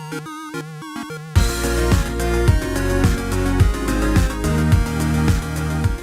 Hey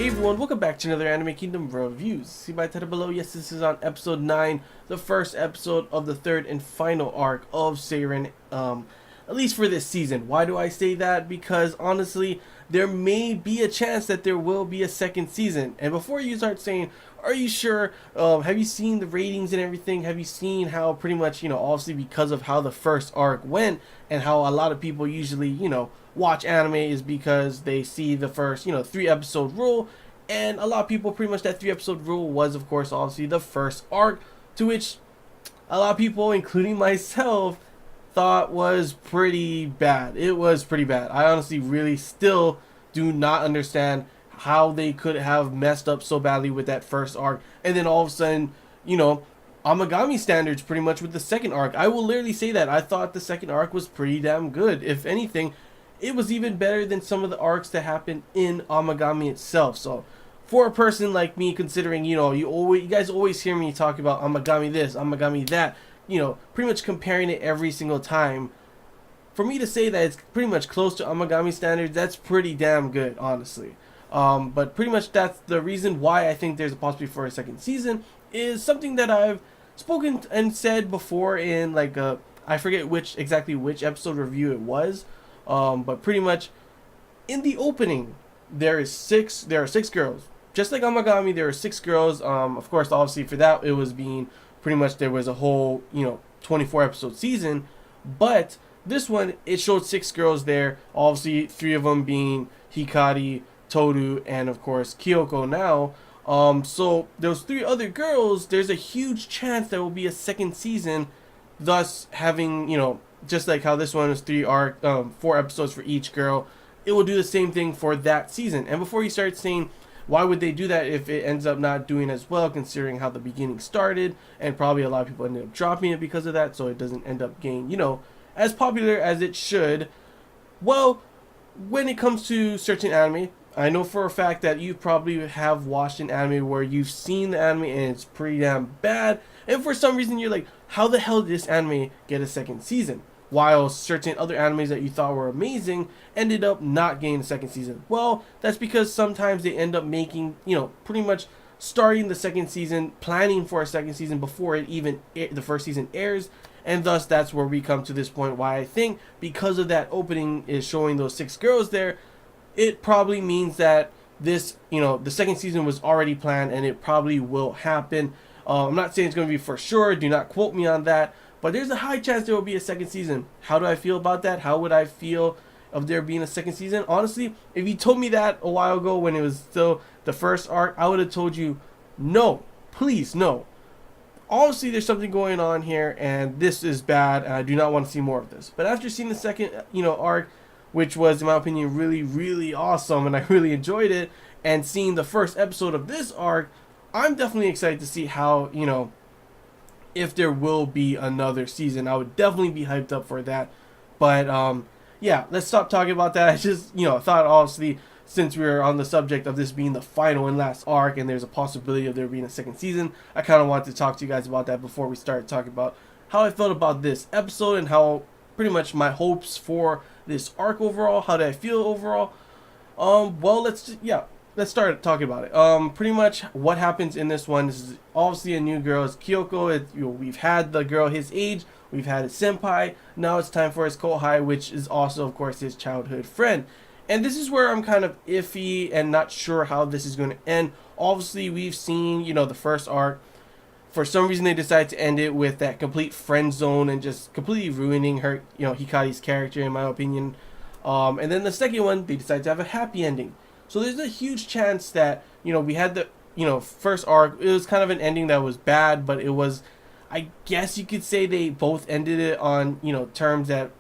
everyone, welcome back to another Anime Kingdom reviews. See by title below, yes, this is on episode 9, the first episode of the third and final arc of Seiren, at least for this season. Why do I say that? Because honestly, there may be a chance that there will be a second season. And before you start saying, are you sure? Have you seen the ratings and everything? Have you seen how pretty much, obviously because of how the first arc went and how a lot of people usually, watch anime is because they see the first, 3-episode rule. And a lot of people, pretty much that 3-episode rule was, of course, obviously the first arc, to which a lot of people, including myself, thought was pretty bad. It was pretty bad. I honestly really still do not understand how they could have messed up so badly with that first arc. And then all of a sudden, Amagami standards pretty much with the second arc. I will literally say that. I thought the second arc was pretty damn good. If anything, it was even better than some of the arcs that happened in Amagami itself. So for a person like me, considering, you guys always hear me talk about Amagami this, Amagami that, pretty much comparing it every single time. For me to say that it's pretty much close to Amagami standards, that's pretty damn good, honestly. But pretty much that's the reason why I think there's a possibility for a second season, is something that I've spoken and said before in I forget which episode review it was, but pretty much in the opening there are six girls. Just like Amagami, there are 6 girls. Of course, obviously for that it was being pretty much there was a whole 24 episode season, but this one it showed 6 girls there. Obviously 3 of them being Hikari, Toru, and of course Kyoko now. So those 3 other girls, there's a huge chance there will be a second season, thus having, just like how this one is 4 episodes for each girl, it will do the same thing for that season. And before you start saying, why would they do that if it ends up not doing as well, considering how the beginning started, and probably a lot of people ended up dropping it because of that, so it doesn't end up getting, as popular as it should. Well, when it comes to certain anime, I know for a fact that you probably have watched an anime where you've seen the anime and it's pretty damn bad, and for some reason you're like, how the hell did this anime get a second season? While certain other animes that you thought were amazing ended up not getting a second season. Well, that's because sometimes they end up making, pretty much starting the second season, planning for a second season before it even the first season airs. And thus that's where we come to this point, why I think because of that opening is showing those 6 girls there, it probably means that this, the second season was already planned and it probably will happen. I'm not saying it's going to be for sure, do not quote me on that, but there's a high chance there will be a second season. How do I feel about that? How would I feel of there being a second season? Honestly, if you told me that a while ago when it was still the first arc, I would have told you, no, please, no. Obviously, there's something going on here, and this is bad, and I do not want to see more of this. But after seeing the second, arc, which was, in my opinion, really, really awesome, and I really enjoyed it, and seeing the first episode of this arc, I'm definitely excited to see how, if there will be another season. I would definitely be hyped up for that. But yeah, let's stop talking about that. I just thought, obviously, since we're on the subject of this being the final and last arc and there's a possibility of there being a second season, I kind of wanted to talk to you guys about that before we start talking about how I felt about this episode and how pretty much my hopes for this arc overall. How did I feel overall? Well, let's start talking about it. Pretty much what happens in this one, this is obviously a new girl. It's Kyoko. We've had the girl his age. We've had his senpai. Now it's time for his kohai, which is also, of course, his childhood friend. And this is where I'm kind of iffy and not sure how this is going to end. Obviously, we've seen, the first arc. For some reason, they decided to end it with that complete friend zone and just completely ruining her, Hikari's character, in my opinion. And then the second one, they decided to have a happy ending. So there's a huge chance that, we had the, first arc. It was kind of an ending that was bad, but it was, I guess you could say they both ended it on, terms that,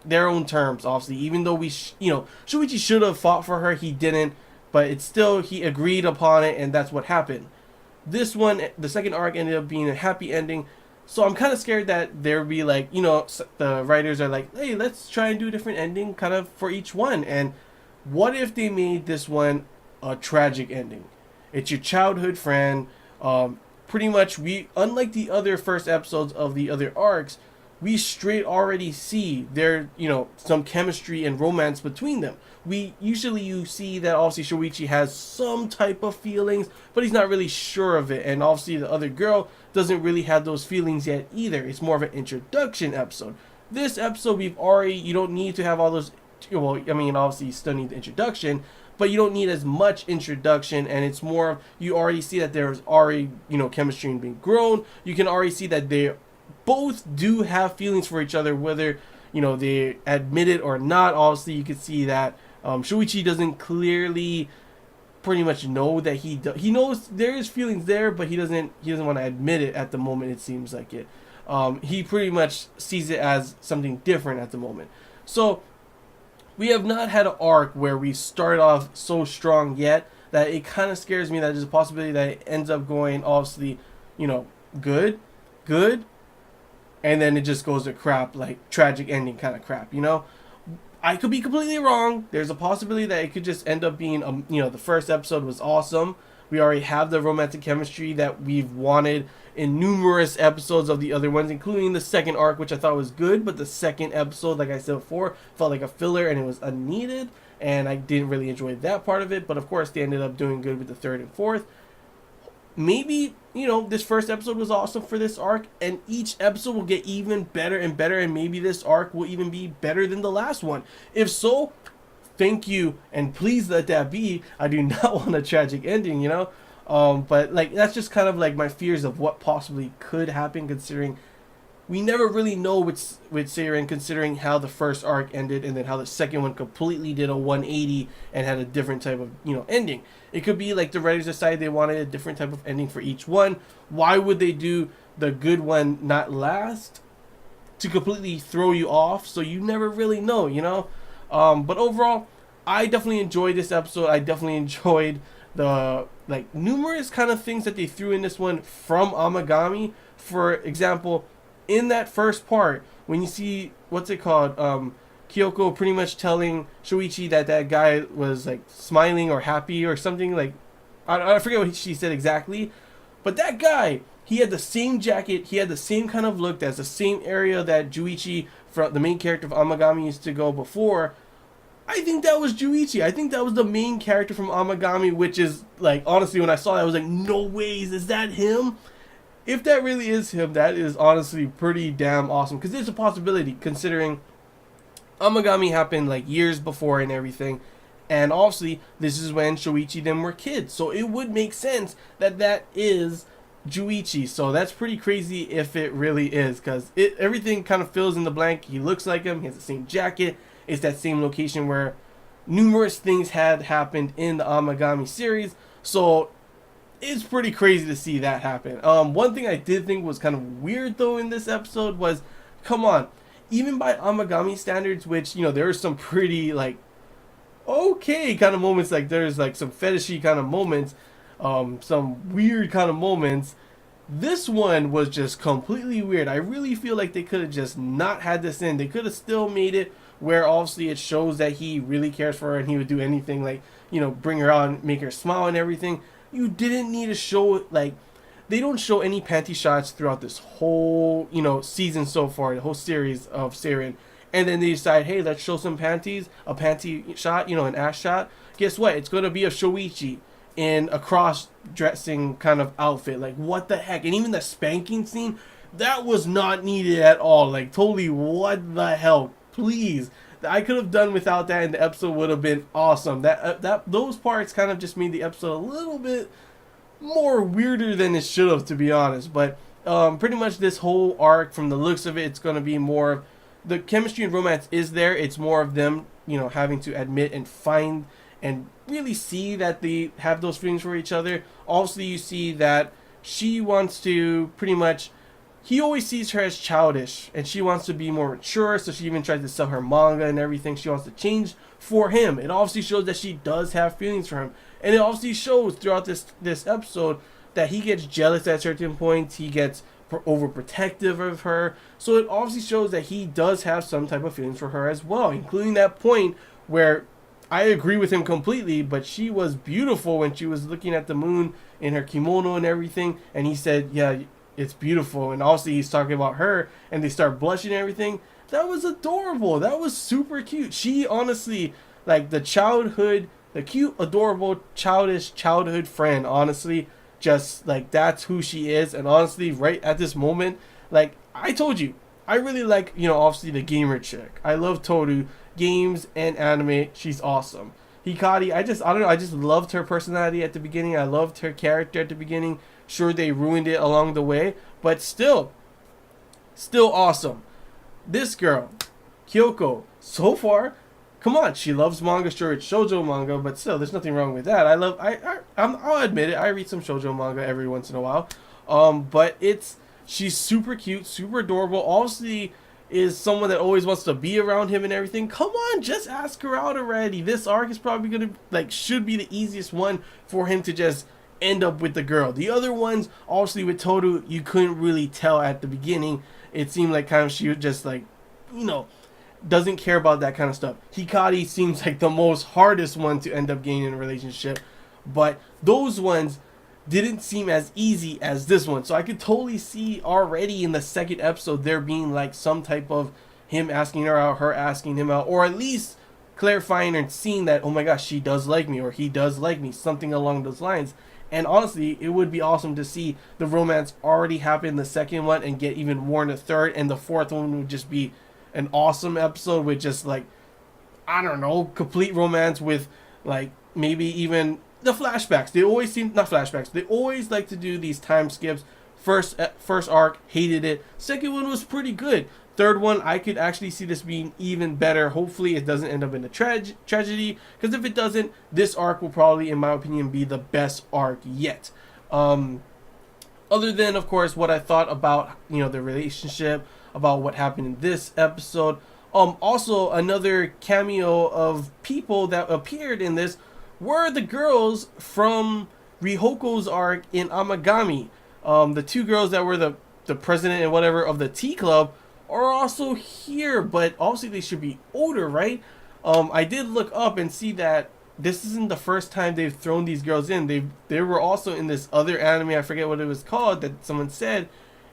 their own terms, obviously. Even though Shuichi should have fought for her, he didn't. But it's still, he agreed upon it, and that's what happened. This one, the second arc, ended up being a happy ending. So I'm kind of scared that there would be the writers are like, hey, let's try and do a different ending kind of for each one. And what if they made this one a tragic ending? It's your childhood friend. Pretty much, unlike the other first episodes of the other arcs, we straight already see there, some chemistry and romance between them. You see that obviously Shoichi has some type of feelings, but he's not really sure of it, and obviously the other girl doesn't really have those feelings yet either. It's more of an introduction episode. This episode, you don't need to have all those. Well, I mean, obviously you still need the introduction, but you don't need as much introduction, and it's more, you already see that there's already, chemistry being grown. You can already see that they both do have feelings for each other, whether, they admit it or not. Obviously, you can see that Shuichi doesn't clearly pretty much know that he knows there is feelings there, but he doesn't want to admit it at the moment, it seems like it. He pretty much sees it as something different at the moment. So, we have not had an arc where we start off so strong yet that it kind of scares me that there's a possibility that it ends up going, obviously, good, and then it just goes to crap, like tragic ending kind of crap, I could be completely wrong. There's a possibility that it could just end up being, the first episode was awesome. We already have the romantic chemistry that we've wanted in numerous episodes of the other ones, including the second arc, which I thought was good, but the second episode, like I said before, felt like a filler and it was unneeded, and I didn't really enjoy that part of it. But of course, they ended up doing good with the third and fourth. Maybe, this first episode was awesome for this arc, and each episode will get even better and better, and maybe this arc will even be better than the last one. If so, thank you, and please let that be. I do not want a tragic ending, but like, that's just kind of like my fears of what possibly could happen, considering we never really know with Seiren, considering how the first arc ended and then how the second one completely did a 180 and had a different type of ending. It could be like the writers decided they wanted a different type of ending for each one. Why would they do the good one not last? To completely throw you off, so you never really know, but overall, I definitely enjoyed this episode. I definitely enjoyed the numerous kind of things that they threw in this one from Amagami. For example, in that first part, when you see Kyoko pretty much telling Shoichi that guy was like smiling or happy or something, like I forget what she said exactly, but that guy, he had the same jacket, he had the same kind of look, that's the same area that Juichi, the main character of Amagami, used to go before. I think that was Juichi. I think that was the main character from Amagami, which is, like, honestly, when I saw that, I was like, no ways, is that him? If that really is him, that is honestly pretty damn awesome, because there's a possibility, considering Amagami happened, like, years before and everything, and obviously, this is when Shoichi them were kids, so it would make sense that that is Juichi. So that's pretty crazy if it really is, because everything kind of fills in the blank. He looks like him, he has the same jacket, it's that same location where numerous things had happened in the Amagami series, so it's pretty crazy to see that happen. One thing I did think was kind of weird though in this episode was, come on, even by Amagami standards, which, there are some pretty, like, okay kind of moments, like there's like some fetishy kind of moments, some weird kind of moments. This one was just completely weird. I really feel like they could have just not had this in. They could have still made it where obviously it shows that he really cares for her and he would do anything, like, bring her on, make her smile and everything. You didn't need to show, like, they don't show any panty shots throughout this whole, season so far, the whole series of Seiren. And then they decide, hey, let's show some panties, a panty shot, an ass shot. Guess what? It's going to be a Shoichi in a cross-dressing kind of outfit. Like, what the heck? And even the spanking scene, that was not needed at all. Like, totally, what the hell? Please. I could have done without that, and the episode would have been awesome. Those parts kind of just made the episode a little bit more weirder than it should have, to be honest. But pretty much this whole arc, from the looks of it, it's going to be more, the chemistry and romance is there. It's more of them, having to admit and find and really see that they have those feelings for each other. Also, you see that she wants to pretty much, he always sees her as childish, and she wants to be more mature, so she even tries to sell her manga and everything. She wants to change for him. It obviously shows that she does have feelings for him. And it obviously shows throughout this episode that he gets jealous at certain points. He gets overprotective of her. So it obviously shows that he does have some type of feelings for her as well, including that point where I agree with him completely, but she was beautiful when she was looking at the moon in her kimono and everything, and he said, yeah, it's beautiful. And also he's talking about her, and they start blushing and everything. That was adorable. That was super cute. She honestly, like the cute, adorable, childish childhood friend. Honestly, just like that's who she is. And honestly, right at this moment, like I told you, I really like, obviously the gamer chick. I love Toru, games and anime. She's awesome. Hikari, I don't know, I just loved her personality at the beginning. I loved her character at the beginning. Sure, they ruined it along the way, but still awesome. This girl, Kyoko, so far, come on, she loves manga. Sure, it's shoujo manga, but still, there's nothing wrong with that. I'll admit it. I read some shoujo manga every once in a while. But she's super cute, super adorable. Obviously, is someone that always wants to be around him and everything. Come on, just ask her out already. This arc is probably gonna should be the easiest one for him to just end up with the girl. The other ones, obviously with Toru, you couldn't really tell at the beginning. It seemed like kind of she would just doesn't care about that kind of stuff. Hikari seems like the most hardest one to end up gaining in a relationship, but those ones didn't seem as easy as this one. So I could totally see already in the second episode there being like some type of him asking her out, her asking him out, or at least clarifying and seeing that, oh my gosh, she does like me, or he does like me, something along those lines. And honestly, it would be awesome to see the romance already happen in the second one and get even more in the third, and the fourth one would just be an awesome episode with just like, I don't know, complete romance with like maybe even the flashbacks. They always seem, not flashbacks, they always like to do these time skips. First arc, hated it. Second one was pretty good. Third one, I could actually see this being even better. Hopefully it doesn't end up in a tragedy, because if it doesn't, this arc will probably, in my opinion, be the best arc yet. Other than, of course, what I thought about, the relationship, about what happened in this episode. Also, another cameo of people that appeared in this were the girls from Rihoko's arc in Amagami. The two girls that were the president and whatever of the Tea Club are also here, but obviously they should be older, right? I did look up and see that this isn't the first time they've thrown these girls in. They were also in this other anime, I forget what it was called, that someone said,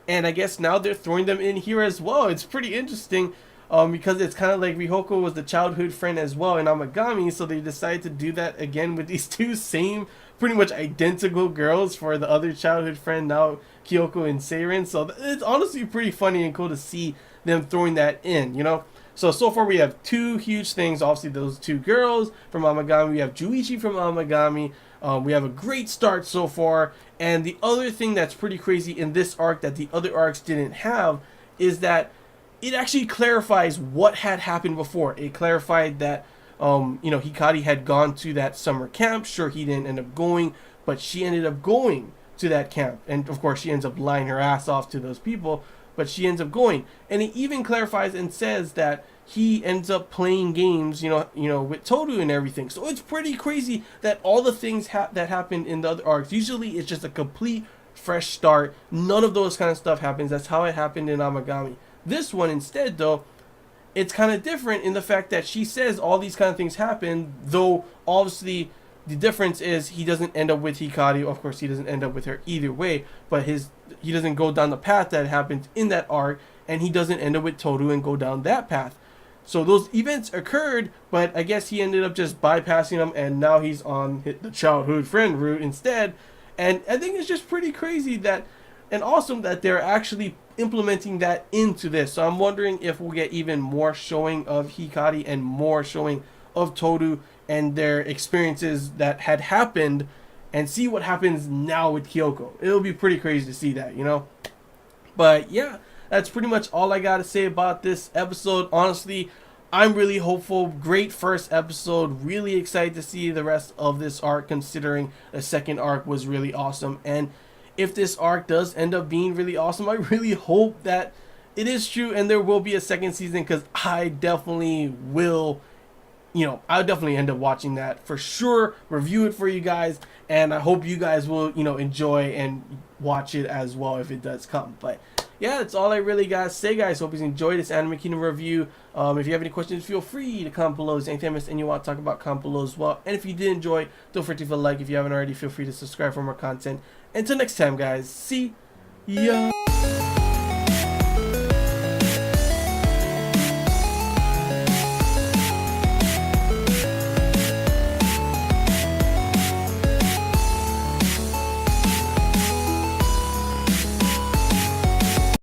and I guess now they're throwing them in here as well. It's pretty interesting, because it's kind of like Rihoko was the childhood friend as well in Amagami, so they decided to do that again with these two same, pretty much identical girls for the other childhood friend, now Kyoko and Seiren. So it's honestly pretty funny and cool to see them throwing that in, So far we have two huge things. Obviously those two girls from Amagami. We have Juichi from Amagami. We have a great start so far. And the other thing that's pretty crazy in this arc that the other arcs didn't have is that it actually clarifies what had happened before. It clarified that, Hikari had gone to that summer camp. Sure, he didn't end up going, but she ended up going to that camp. And of course, she ends up lying her ass off to those people, but she ends up going. And it even clarifies and says that he ends up playing games, with Toru and everything. So it's pretty crazy that all the things that happened in the other arcs, usually it's just a complete fresh start. None of those kind of stuff happens. That's how it happened in Amagami. This one instead, though, it's kind of different in the fact that she says all these kind of things happen, though obviously the difference is he doesn't end up with Hikari. Of course, he doesn't end up with her either way, but he doesn't go down the path that happened in that arc, and he doesn't end up with Toru and go down that path. So those events occurred, but I guess he ended up just bypassing them, and now he's on the childhood friend route instead. And I think it's just pretty crazy that, and awesome that they're actually implementing that into this. So I'm wondering if we'll get even more showing of Hikari and more showing of Toru and their experiences that had happened, and see what happens now with Kyoko. It'll be pretty crazy to see that, But yeah, that's pretty much all I gotta say about this episode. Honestly, I'm really hopeful. Great first episode. Really excited to see the rest of this arc, considering the second arc was really awesome. And if this arc does end up being really awesome, I really hope that it is true and there will be a second season, because I definitely will, I'll definitely end up watching that for sure, review it for you guys, and I hope you guys will, enjoy and watch it as well if it does come. But yeah, that's all I really got to say, guys. Hope you enjoyed this Anime Kingdom review. If you have any questions, feel free to comment below. Is anything I missed and you want to talk about, comment below as well. And if you did enjoy, don't forget to leave a like. If you haven't already, feel free to subscribe for more content. Until next time, guys. See Yeah.